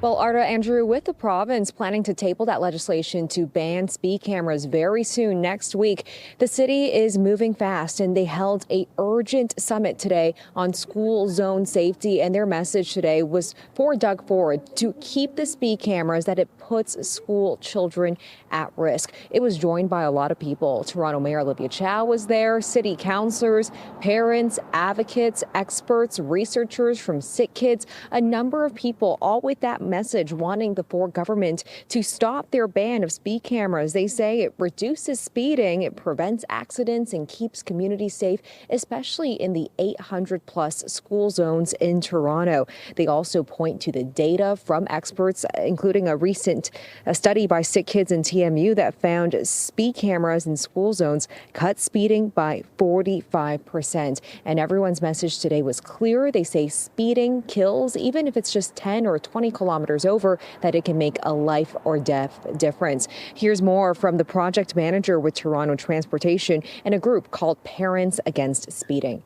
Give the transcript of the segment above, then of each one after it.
Well, Arda, Andrew, with the province planning to table that legislation to ban speed cameras very soon next week, the city is moving fast, and they held a urgent summit today on school zone safety. And their message today was for Doug Ford to keep the speed cameras, that it puts school children at risk. It was joined by a lot of people. Toronto Mayor Olivia Chow was there, city councillors, parents, advocates, experts, researchers from Sick Kids, a number of people, all with that message wanting the Ford government to stop their ban of speed cameras. They say it reduces speeding, it prevents accidents, and keeps communities safe, especially in the 800-plus school zones in Toronto. They also point to the data from experts, including a recent study by Sick Kids and TMU that found speed cameras in school zones cut speeding by 45%. And everyone's message today was clear. They say speeding kills, even if it's just 10 or 20 kilometers over, that it can make a life or death difference. Here's more from the project manager with Toronto Transportation and a group called Parents Against Speeding.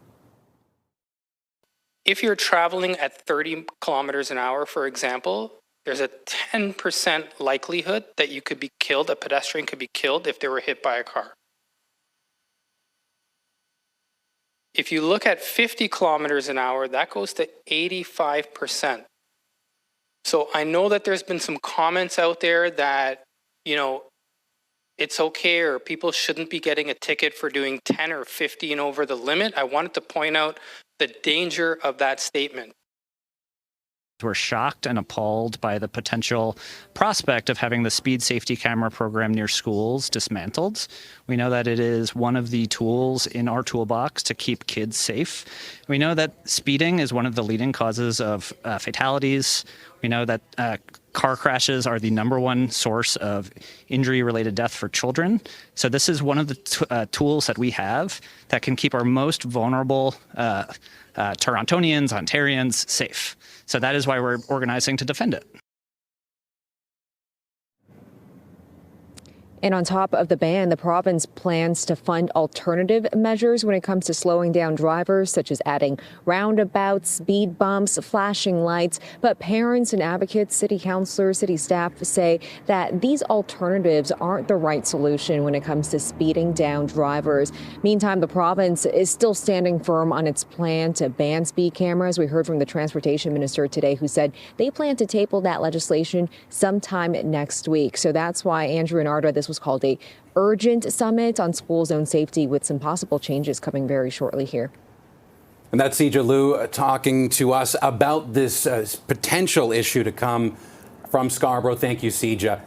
If you're traveling at 30 kilometers an hour, for example, there's a 10% likelihood that you could be killed, a pedestrian could be killed if they were hit by a car. If you look at 50 kilometers an hour, that goes to 85%. So I know that there's been some comments out there that, it's okay, or people shouldn't be getting a ticket for doing 10 or 50 and over the limit. I wanted to point out the danger of that statement. We're shocked and appalled by the potential prospect of having the speed safety camera program near schools dismantled. We know that it is one of the tools in our toolbox to keep kids safe. We know that speeding is one of the leading causes of fatalities. We know that car crashes are the ¡1 source of injury-related death for children. So this is one of the tools that we have that can keep our most vulnerable Torontonians, Ontarians safe. So that is why we're organizing to defend it. And on top of the ban, the province plans to fund alternative measures when it comes to slowing down drivers, such as adding roundabouts, speed bumps, flashing lights. But parents and advocates, city councillors, city staff say that these alternatives aren't the right solution when it comes to speeding down drivers. Meantime, the province is still standing firm on its plan to ban speed cameras. We heard from the transportation minister today, who said they plan to table that legislation sometime next week. So that's why, Andrew and Arda, this was called a urgent summit on school zone safety, with some possible changes coming very shortly here. And that's Sijia Liu talking to us about this potential issue to come from Scarborough. Thank you, Sijia.